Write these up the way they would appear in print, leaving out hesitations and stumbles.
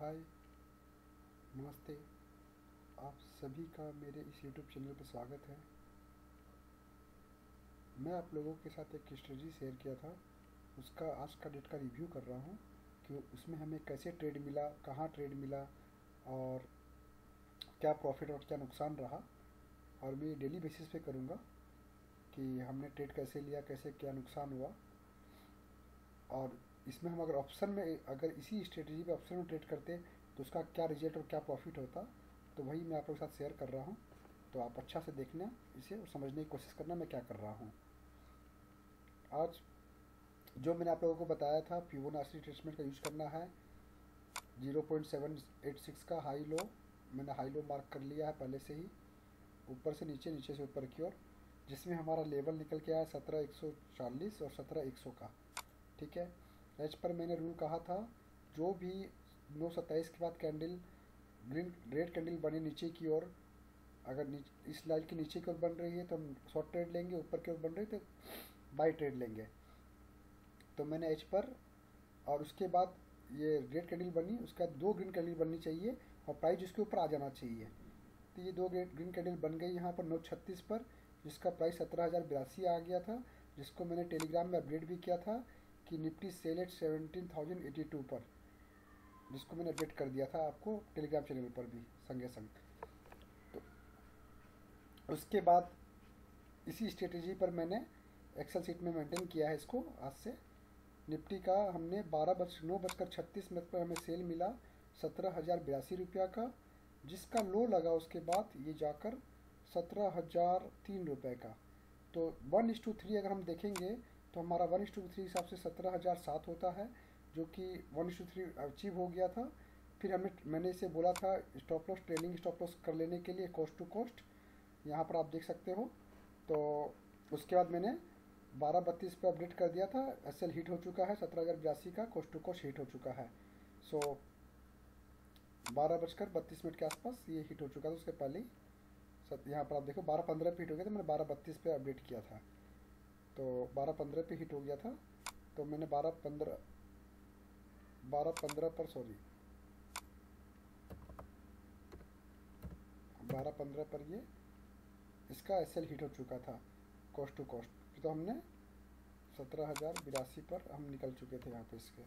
हाय, नमस्ते। आप सभी का मेरे इस यूट्यूब चैनल पर स्वागत है। मैं आप लोगों के साथ एक स्ट्रेटजी शेयर किया था, उसका आज का डेट का रिव्यू कर रहा हूँ कि उसमें हमें कैसे ट्रेड मिला, कहाँ ट्रेड मिला और क्या प्रॉफिट और क्या नुकसान रहा। और मैं डेली बेसिस पे करूँगा कि हमने ट्रेड कैसे लिया, कैसे क्या नुकसान हुआ। और इसमें हम अगर ऑप्शन में, अगर इसी स्ट्रेटजी पे ऑप्शन में ट्रेड करते तो उसका क्या रिजल्ट और क्या प्रॉफिट होता, तो वही मैं आप लोगों के साथ शेयर कर रहा हूँ। तो आप अच्छा से देखना इसे और समझने की कोशिश करना मैं क्या कर रहा हूँ। आज जो मैंने आप लोगों को बताया था, फिबोनाची रिट्रेसमेंट का यूज करना है। 0.786 का हाई लो, मैंने हाई लो मार्क कर लिया है पहले से ही, ऊपर से नीचे, नीचे से ऊपर की ओर, जिसमें हमारा लेवल निकल के आया 17,140 और 17,100 का। ठीक है। एज पर मैंने रूल कहा था, जो भी 9:27 के बाद कैंडल ग्रीन रेड कैंडल बने नीचे की ओर, अगर इस लाइन के नीचे की ओर बन रही है तो हम शॉर्ट ट्रेड लेंगे, ऊपर की ओर बन रही है तो बाई ट्रेड लेंगे। तो मैंने एज पर, और उसके बाद ये रेड कैंडल बनी, उसका दो ग्रीन कैंडल बननी चाहिए और प्राइस उसके ऊपर आ जाना चाहिए। तो ये दो ग्रीन कैंडल बन गई यहाँ पर 9:36 पर, जिसका प्राइस 17,082 आ गया था, जिसको मैंने टेलीग्राम में अपडेट भी किया था कि निफ्टी सेल एट 17,082 पर, जिसको मैंने अपडेट कर दिया था आपको टेलीग्राम चैनल पर भी संगे संग। तो उसके बाद इसी स्ट्रेटेजी पर मैंने एक्सेल सीट में मेंटेन किया है इसको आज से। निफ्टी का हमने 9:36 पर हमें सेल मिला 17,082 का, जिसका लो लगा उसके बाद ये जाकर 17,003 का। तो 1:3 अगर हम देखेंगे तो हमारा 1:3 हिसाब से 17,007 होता है, जो कि 1:3 अचीव हो गया था। फिर मैंने इसे बोला था stop loss, trailing stop loss कर लेने के लिए कॉस्ट टू कॉस्ट, यहाँ पर आप देख सकते हो। तो उसके बाद मैंने 12:32 पे अपडेट कर दिया था, एसएल हिट हो चुका है 17,082 का, कोस्ट टू कोस्ट हिट हो चुका है। सो 12:32 के आसपास ये हिट हो चुका था, उसके पहले ही यहाँ पर आप देखो 12:15 पे हिट हो गया था, मैंने 12:32 पे अपडेट किया था। तो 12:15 पे हिट हो गया था, तो मैंने 12:15 पर, सॉरी 12:15 पर ये इसका एसएल हिट हो चुका था कॉस्ट टू कॉस्ट। तो हमने 17,082 पर हम निकल चुके थे यहाँ पे इसके।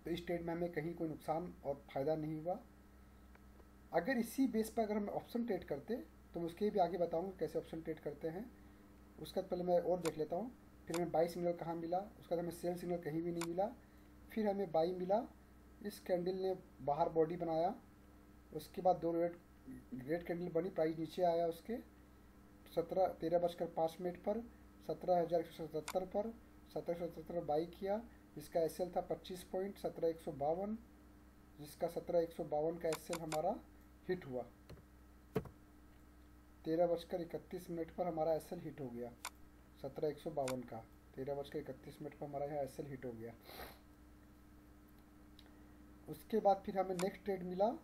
तो इस ट्रेड में हमें कहीं कोई नुकसान और फ़ायदा नहीं हुआ। अगर इसी बेस पर अगर हम ऑप्शन ट्रेड करते तो मैं उसके भी आगे बताऊंगा कैसे ऑप्शन ट्रेड करते हैं। उसका पहले मैं और देख लेता हूँ। फिर हमें बाई सिग्नल कहाँ मिला, उसका हमें सेल सिग्नल कहीं भी नहीं मिला। फिर हमें बाई मिला, इस कैंडल ने बाहर बॉडी बनाया, उसके बाद दो रेड कैंडल बनी, प्राइस नीचे आया उसके 13:05 पर 17,177 पर, 17,177 बाई किया। इसका एसएल था 25 पॉइंट 17,152, जिसका 17,152 का एसएल हमारा हिट हुआ। 13:31 पर हमारा एसएल हिट हो गया 17,152 का। 13:31 पर हमारा यहाँ एसएल हिट हो गया। उसके बाद फिर हमें नेक्स्ट ट्रेड मिला,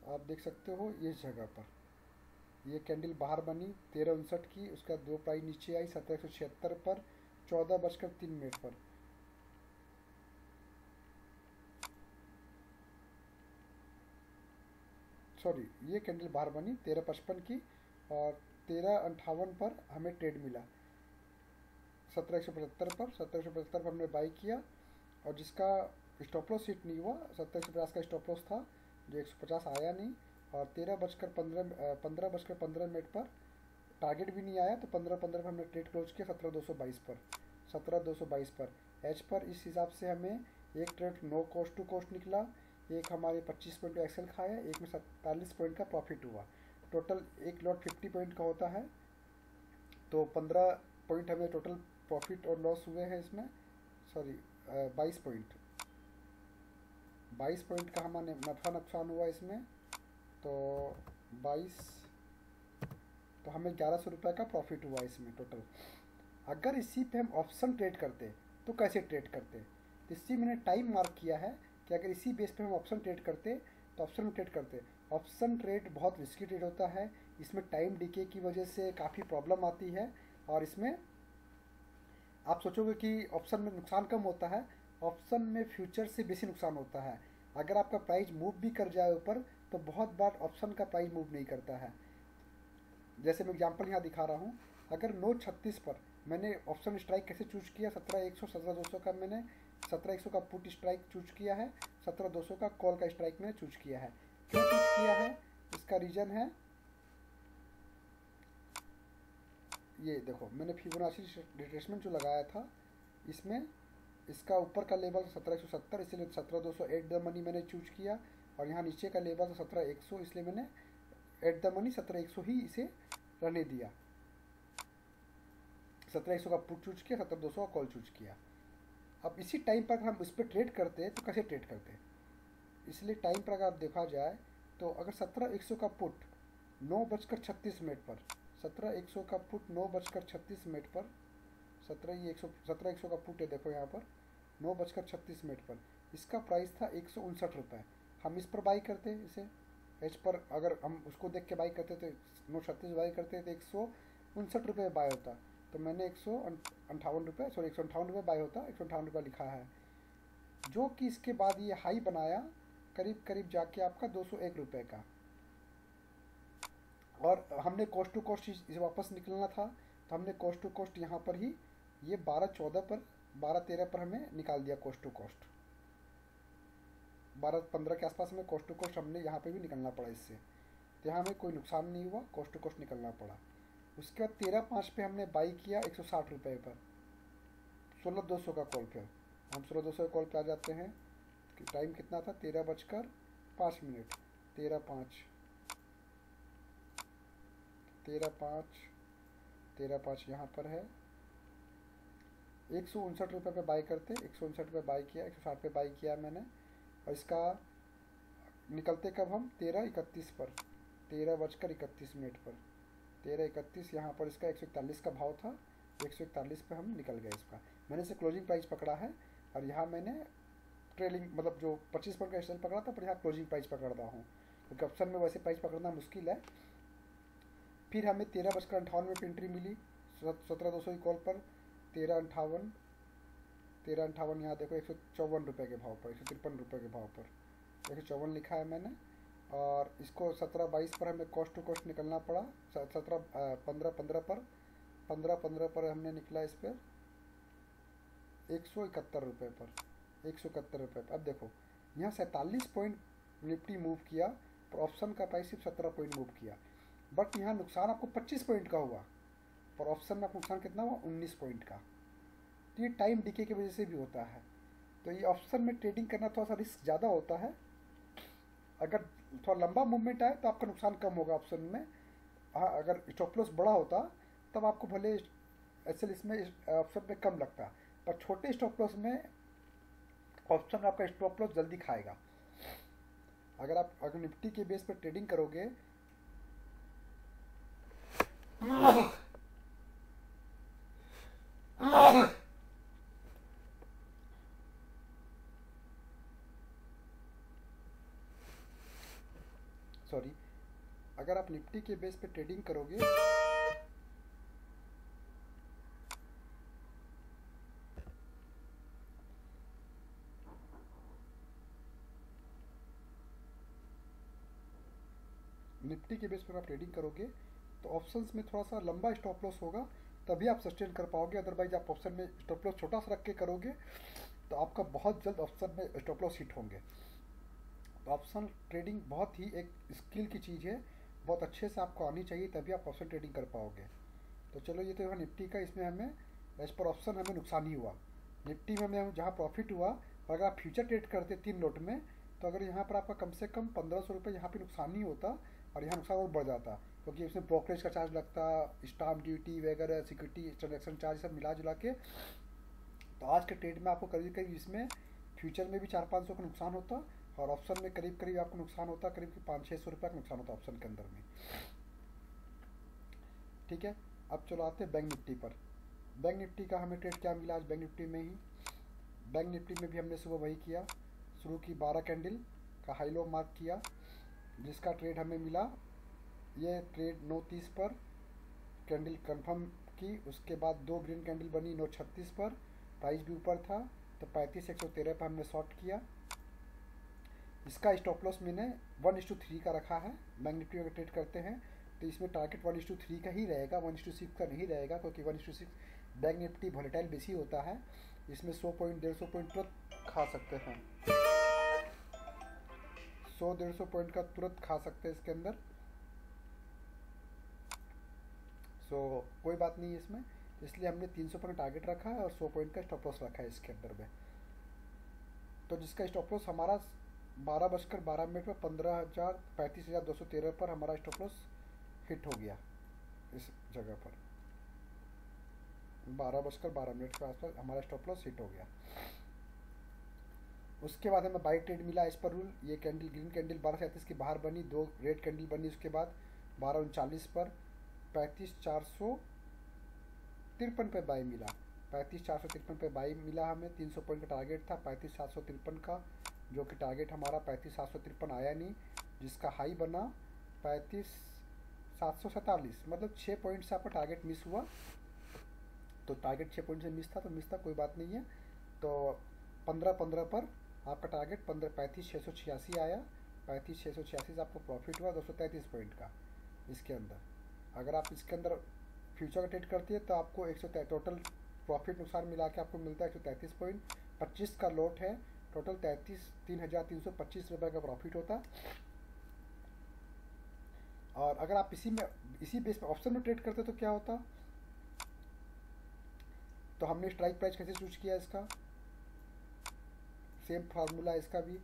आप देख सकते हो इस जगह पर, ये कैंडल बाहर बनी 13:59 की, उसका दो प्राइस नीचे आई 17,176 पर 14:03 पर। सॉरी, ये कैंडल बाहर बनी 13:55 की और 13:58 पर हमें ट्रेड मिला 17,175 पर। 17,175 पर हमने बाई किया और जिसका स्टॉप लॉस हिट नहीं हुआ, 17,150 का स्टॉप लॉस था, जो 150 आया नहीं। और 15:15 पर टारगेट भी नहीं आया, तो 15:15 पर हमने ट्रेड क्लोज किया 17,222 पर। 17,222 पर एच पर इस हिसाब से हमें एक trade no cost to cost निकला, एक हमारे 25 पॉइंट का एक्सेल खाया, एक में 47 पॉइंट का प्रॉफिट हुआ। टोटल एक लॉट 50 पॉइंट का होता है, तो 15 पॉइंट हमें टोटल प्रॉफिट और लॉस हुए हैं इसमें। सॉरी 22 पॉइंट, 22 पॉइंट का हमारे नफा नुकसान हुआ इसमें। तो 22, तो हमें 1,100 रुपये का प्रॉफिट हुआ इसमें टोटल। अगर इसी पे हम ऑप्शन ट्रेड करते तो कैसे ट्रेड करते, तो इसी मैंने टाइम मार्क किया है कि अगर इसी बेस पे हम ऑप्शन ट्रेड करते तो ऑप्शन में ट्रेड करते। ऑप्शन ट्रेड बहुत रिस्की ट्रेड होता है, इसमें टाइम डीके की वजह से काफ़ी प्रॉब्लम आती है। और इसमें आप सोचोगे कि ऑप्शन में नुकसान कम होता है, ऑप्शन में फ्यूचर से बेसी नुकसान होता है। अगर आपका प्राइस मूव भी कर जाए ऊपर तो बहुत बार ऑप्शन का प्राइस मूव नहीं करता है। जैसे मैं एग्जांपल यहाँ दिखा रहा हूँ, अगर 9:36 पर मैंने ऑप्शन स्ट्राइक कैसे चूज किया, 17,100 17,200 का मैंने 17,100 का पुट स्ट्राइक चूज किया है, 17,200 का कॉल का स्ट्राइक मैंने चूज किया है। क्यों चूज किया है, इसका रीजन है ये देखो, मैंने फिबोनाची रिट्रेसमेंट जो लगाया था इसमें इसका ऊपर का लेवल 17,170, इसलिए 17,200 एट द मनी मैंने चूज किया, और यहाँ नीचे का लेवल 17,100, इसलिए मैंने एट द मनी 17,100 ही इसे रहने दिया। 17,100 का पुट चूज किया, 17,200 का कॉल चूज किया। अब इसी टाइम पर अगर हम इस पर ट्रेड करते हैं तो कैसे ट्रेड करते हैं, इसलिए टाइम पर अगर देखा जाए तो अगर 17,100 का पुट 9:36 पर, 17,100 का पुट 9:36 पर, 17,100 का पुट है देखो यहाँ पर 9:36 पर, इसका प्राइस था 159 रुपये। हम इस पर बाई करते हैं इसे एच पर, अगर हम उसको देख के बाई करते तो 9:36 बाई करते तो 159 रुपये बाय होता, तो मैंने 158 रुपये, सॉरी 158 रुपये बाय होता, 158 रुपये लिखा है, जो कि इसके बाद ये हाई बनाया करीब करीब जाके आपका 201 रुपये का, और हमने कॉस्ट टू कॉस्ट इसे वापस निकलना था, तो हमने कॉस्ट टू कॉस्ट यहाँ पर ही ये 12-14 पर 12-13 पर हमें निकाल दिया कॉस्ट टू कॉस्ट, 12-15 के आसपास में कॉस्ट टू कॉस्ट हमने यहाँ पे भी निकलना पड़ा इससे, तो यहाँ हमें कोई नुकसान नहीं हुआ, कॉस्ट टू कॉस्ट निकलना पड़ा। उसके बाद 13/5 पे हमने बाई किया 160 रुपये पर 16,200 का कॉल पे, हम 16,200 कॉल पे आ जाते हैं। टाइम कितना था, 13:05 13:05 13:05 यहाँ पर है, 159 रुपये पे बाई करते, 159 रुपये बाई किया, 160 पे बाई किया मैंने, और इसका निकलते कब हम 13:31 पर, 13:31 पर 13:31 यहाँ पर इसका 141 का भाव था, 141 पे हम निकल गए इसका। मैंने इसे क्लोजिंग प्राइस पकड़ा है, और यहाँ मैंने ट्रेलिंग मतलब जो 25 पॉइंट का स्टेल पकड़ा था, पर यहाँ क्लोजिंग प्राइस पकड़ रहा हूँ, क्योंकि ऑप्शन में वैसे प्राइस पकड़ना मुश्किल है। फिर हमें 13:58 पे एंट्री मिली 17,200 की कॉल पर, 13:58 यहाँ देखो 154 रुपये के भाव पर, 153 रुपये के भाव पर 154 लिखा है मैंने, और इसको 17-22 पर हमें कॉस्ट टू कॉस्ट निकलना पड़ा, 15 पर हमने निकला इस पर 171 रुपये पर, 171 रुपये पर। अब देखो यहाँ 47 पॉइंट निफ्टी मूव किया, पर ऑप्शन का प्राइस सिर्फ 17 पॉइंट मूव किया, बट यहाँ नुकसान आपको 25 पॉइंट का हुआ, पर ऑप्शन में आपको नुकसान कितना हुआ, 19 पॉइंट का। तो ये टाइम डिके की वजह से भी होता है, तो ये ऑप्शन में ट्रेडिंग करना थोड़ा सा रिस्क ज़्यादा होता है। अगर थोड़ा लंबा मूवमेंट आए तो आपका नुकसान कम होगा ऑप्शन में। हाँ, अगर स्टॉप लॉस बड़ा होता तब आपको भले एसएल इसमें ऑप्शन में कम लगता, पर छोटे स्टॉप लॉस में ऑप्शन में आपका स्टॉप लॉस जल्दी खाएगा। अगर निफ्टी के बेस पर ट्रेडिंग करोगे अगर आप निफ्टी के बेस पे ट्रेडिंग करोगे निफ्टी के बेस पर आप ट्रेडिंग करोगे तो ऑप्शंस में थोड़ा सा लंबा स्टॉप लॉस होगा, तभी आप सस्टेन कर पाओगे। अदरवाइज आप ऑप्शन में स्टॉप लॉस छोटा सा रख के करोगे तो आपका बहुत जल्द ऑप्शन में स्टॉप लॉस हिट होंगे। तो ऑप्शन ट्रेडिंग बहुत ही एक स्किल की चीज़ है, बहुत अच्छे से आपको आनी चाहिए, तभी आप ऑप्शन ट्रेडिंग कर पाओगे। तो चलो ये तो निफ्टी का, इसमें हमें एज पर ऑप्शन हमें नुकसान ही हुआ। निफ्टी में हमें जहाँ प्रॉफिट हुआ, और अगर आप फ्यूचर ट्रेड करते 3 लोट में तो अगर यहाँ पर आपका कम से कम 1500 रुपये यहाँ पर नुकसान ही होता, और यहाँ नुकसान और बढ़ जाता, क्योंकि उसमें ब्रोकरेज का चार्ज लगता, स्टाम्प ड्यूटी वगैरह, सिक्योरिटी ट्रांजेक्शन चार्ज सब मिला जुला के। तो आज के ट्रेड में आपको करीब करीब इसमें फ्यूचर में भी 400-500 का नुकसान होता, और ऑप्शन में करीब करीब आपको नुकसान होता करीब 500-600 रुपये का नुकसान होता ऑप्शन के अंदर में। ठीक है, अब चलो आते हैं बैंक निफ्टी पर। बैंक निफ्टी का हमें ट्रेड क्या मिला आज बैंक निफ्टी में ही। बैंक निफ्टी में भी हमने सुबह वही किया, शुरू की 12 कैंडल का हाई लो मार्क किया, जिसका ट्रेड हमें मिला, ये ट्रेड 9:30 पर कैंडल कंफर्म की, उसके बाद 2 ग्रीन कैंडल बनी 9:36 पर, प्राइस भी ऊपर था, तो 35,113 पर हमने शॉर्ट किया। इसका स्टॉप लॉस मैंने 1:3 का रखा है। बैंक निफ्टी अगर ट्रेड करते हैं तो इसमें टारगेट 1:3 का ही रहेगा, 1:6 का नहीं रहेगा, क्योंकि 1:6 बैंक निफ्टी वॉलेटाइल बेसी होता है। इसमें 100 पॉइंट 150 पॉइंट तुरंत खा सकते हैं, 100-150 पॉइंट का तुरंत खा सकते हैं इसके अंदर। सो कोई बात नहीं है इसमें, इसलिए हमने 300 पॉइंट टारगेट रखा है और 100 पॉइंट का स्टॉप लॉस रखा है इसके अंदर में। तो जिसका स्टॉप लॉस हमारा 12:12 पर 35,213 पर हमारा स्टॉप लॉस हिट हो गया। इस जगह पर 12:12 के आसपास हमारा स्टॉप लॉस हिट हो गया। उसके बाद हमें बाई ट्रेड मिला एज पर रूल। ये कैंडल ग्रीन कैंडल 12:37 की बाहर बनी, 2 रेड कैंडल बनी, उसके बाद 12:39 पर 35,453 पे बाई मिला। 35,453 पे बाई मिला हमें। 300 पॉइंट का टारगेट था 35,753 का, जो कि टारगेट हमारा 35,753 आया नहीं, जिसका हाई बना 35,747, मतलब 6 पॉइंट से आपका टारगेट मिस हुआ। तो टारगेट 6 पॉइंट से मिस था तो मिस था, कोई बात नहीं है। तो 15-15 पर आपका टारगेट 35,686 आया। 35,686 से आपको प्रॉफिट हुआ 233 पॉइंट का इसके अंदर। अगर आप इसके अंदर फ्यूचर का ट्रेड करती है तो आपको 100 टोटल प्रॉफिट नुकसान मिला के आपको मिलता है 133 पॉइंट। 25 का लॉट है, टोटल 3,325 रुपये का प्रॉफिट होता। और अगर आप इसी बेस पे ऑप्शन में ट्रेड करते तो क्या होता, तो हमने स्ट्राइक प्राइस कैसे चूज किया इसका, सेम फार्मूला इसका भी।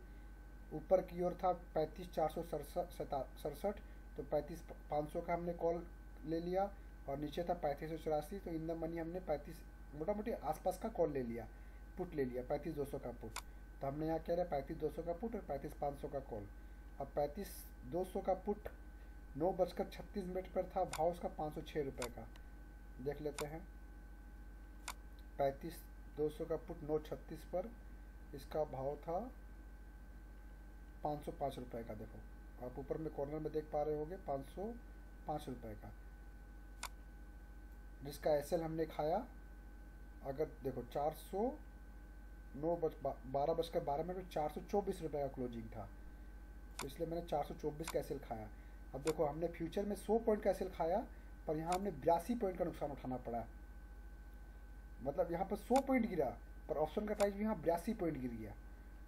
ऊपर की ओर था 35,467, तो 35,500 का हमने कॉल ले लिया, और नीचे था 35,184, तो इन द मनी हमने 35 मोटा मोटी आसपास का कॉल ले लिया, पुट ले लिया 35,200 का पुट। तो हमने यहाँ कह रहे 35,200 का पुट और 35,500 का कॉल। अब 35,200 का पुट 9:36 पर था, भाव उसका 506 रुपये का। देख लेते हैं 35,200 का पुट 9:36 पर, इसका भाव था 505 रुपये का। देखो आप ऊपर में कॉर्नर में देख पा रहे होंगे 505 रुपये का, जिसका एसएल हमने खाया। अगर देखो 12:12 में 424 रुपये का क्लोजिंग था, तो इसलिए मैंने 424 का एसएल खाया। अब देखो हमने फ्यूचर में 100 पॉइंट का एसएल खाया, पर यहाँ हमने 82 पॉइंट का नुकसान उठाना पड़ा। मतलब यहाँ पर 100 पॉइंट गिरा, पर ऑप्शन का प्राइस भी यहाँ 82 पॉइंट गिर गया।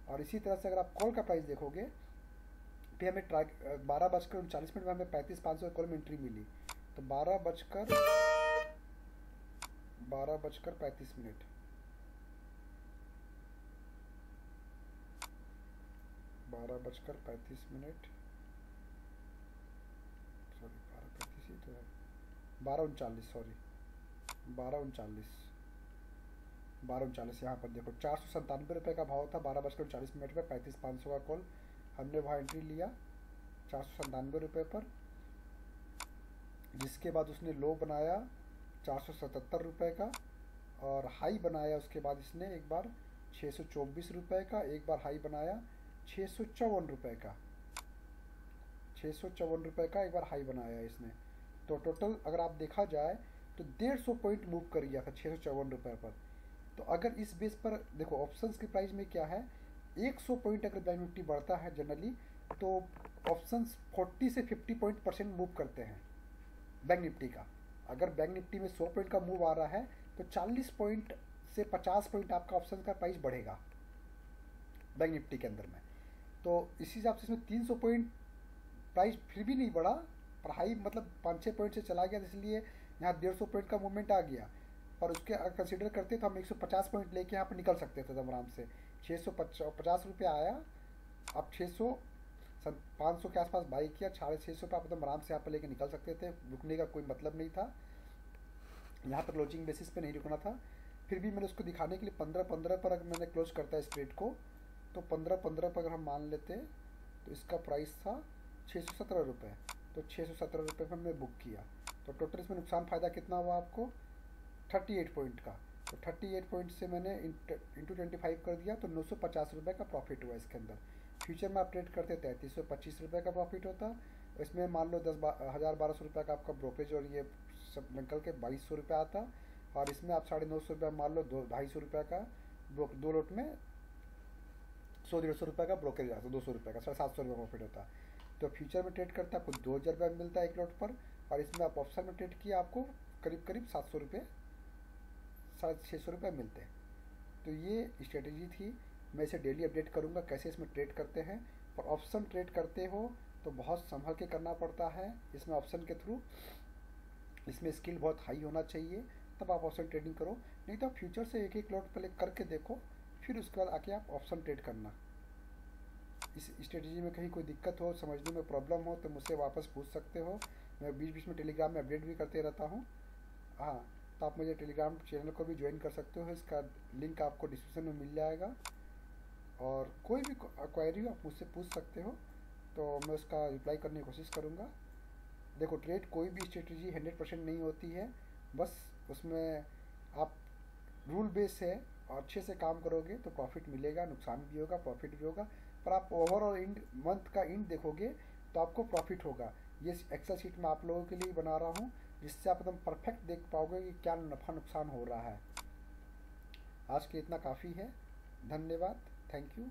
और इसी तरह से अगर आप कॉल का प्राइस देखोगे, फिर हमें 12:39 में हमें 35,500 कॉल में एंट्री मिली। तो 12:35 सॉरी 12:35 ही तो है, 12:39 सॉरी 12:39 यहाँ पर देखो 497 रुपये का भाव था। 12:39 पर 35,500 का कॉल हमने वहाँ एंट्री लिया 497 रुपये पर, जिसके बाद उसने लो बनाया 477 रुपये का, और हाई बनाया उसके बाद इसने एक बार 624 रुपये का, एक बार हाई बनाया 654 रुपये का, 654 रुपये का एक बार हाई बनाया इसने। तो टोटल अगर आप देखा जाए तो 150 पॉइंट मूव कर गया था 654 रुपये पर। तो अगर इस बेस पर देखो ऑप्शंस की प्राइस में क्या है, 100 पॉइंट अगर बैंक निफ्टी बढ़ता है जनरली, तो ऑप्शंस 40 से 50 % मूव करते हैं बैंक निफ्टी का। अगर बैंक निफ्टी में 100 पॉइंट का मूव आ रहा है तो 40 पॉइंट से 50 पॉइंट आपका ऑप्शन का प्राइस बढ़ेगा बैंक निफ्टी के अंदर में। तो इसी हिसाब से इसमें 300 पॉइंट प्राइस फिर भी नहीं बढ़ा, पर हाई मतलब 5-6 पॉइंट से चला गया, इसलिए यहाँ 150 पॉइंट का मूवमेंट आ गया। पर उसके अगर कंसिडर करते तो हम 150 पॉइंट लेके यहाँ पर निकल सकते थे आराम से। 650 रुपये आया, अब 500 के आसपास बाई किया, 650 पे आप एकदम आराम से यहाँ पर लेके निकल सकते थे, रुकने का कोई मतलब नहीं था, यहाँ पर क्लोजिंग बेसिस पे नहीं रुकना था। फिर भी मैंने उसको दिखाने के लिए 15-15 पर अगर मैंने क्लोज करता है इस ट्रेड को, तो 15-15 पर अगर हम मान लेते तो इसका प्राइस था 617 रुपये, तो 617 रुपये पर हमने बुक किया। तो टोटल इसमें नुकसान फ़ायदा कितना हुआ आपको 38 पॉइंट का। तो 38 पॉइंट से मैंने इंटू 25 कर दिया, तो 950 रुपये का प्रॉफिट हुआ इसके अंदर। फ्यूचर में आप ट्रेड करते 3325 रुपये का प्रॉफिट होता। इसमें मान लो 10,000-1200 रुपये का आपका ब्रोकरेज और ये सब निकल के 2200 रुपये आता, और इसमें आप 950 रुपये मान लो 200-250 रुपये का, दो लोट में 100-150 रुपये का ब्रोकरेज आता है, 200 रुपये का 750 रुपये प्रॉफिट होता है। तो फ्यूचर में ट्रेड करते हैं आपको 2000 रुपये मिलता है एक लॉट पर, और इसमें आप ऑप्शन में ट्रेड किया आपको करीब करीब 700 रुपये 650 रुपये मिलते हैं। तो ये स्ट्रेटेजी थी। मैं इसे डेली अपडेट करूँगा कैसे इसमें ट्रेड करते हैं। पर ऑप्शन ट्रेड करते हो तो बहुत संभल के करना पड़ता है इसमें ऑप्शन के थ्रू। इसमें स्किल बहुत हाई होना चाहिए, तब आप ऑप्शन ट्रेडिंग करो। नहीं तो आप फ्यूचर से एक एक लॉट पहले करके देखो, फिर उसके बाद आके आप ऑप्शन ट्रेड करना। इस स्ट्रेटजी में कहीं कोई दिक्कत हो, समझने में प्रॉब्लम हो तो मुझसे वापस पूछ सकते हो। मैं बीच बीच में टेलीग्राम में अपडेट भी करते रहता हूँ। हाँ, तो आप मुझे टेलीग्राम चैनल को भी ज्वाइन कर सकते हो, इसका लिंक आपको डिस्क्रिप्शन में मिल जाएगा। और कोई भी क्वेरी हो आप मुझसे पूछ सकते हो, तो मैं उसका रिप्लाई करने की कोशिश करूँगा। देखो, ट्रेड कोई भी स्ट्रेटजी 100% नहीं होती है, बस उसमें आप रूल बेस है और अच्छे से काम करोगे तो प्रॉफिट मिलेगा, नुकसान भी होगा प्रॉफिट भी होगा। पर आप ओवरऑल इंड मंथ का इंड देखोगे तो आपको प्रॉफिट होगा। ये एक्सेल शीट मैं आप लोगों के लिए बना रहा हूँ, जिससे आप एकदम परफेक्ट देख पाओगे कि क्या नफ़ा नुकसान हो रहा है। आज के इतना काफ़ी है। धन्यवाद। Thank you.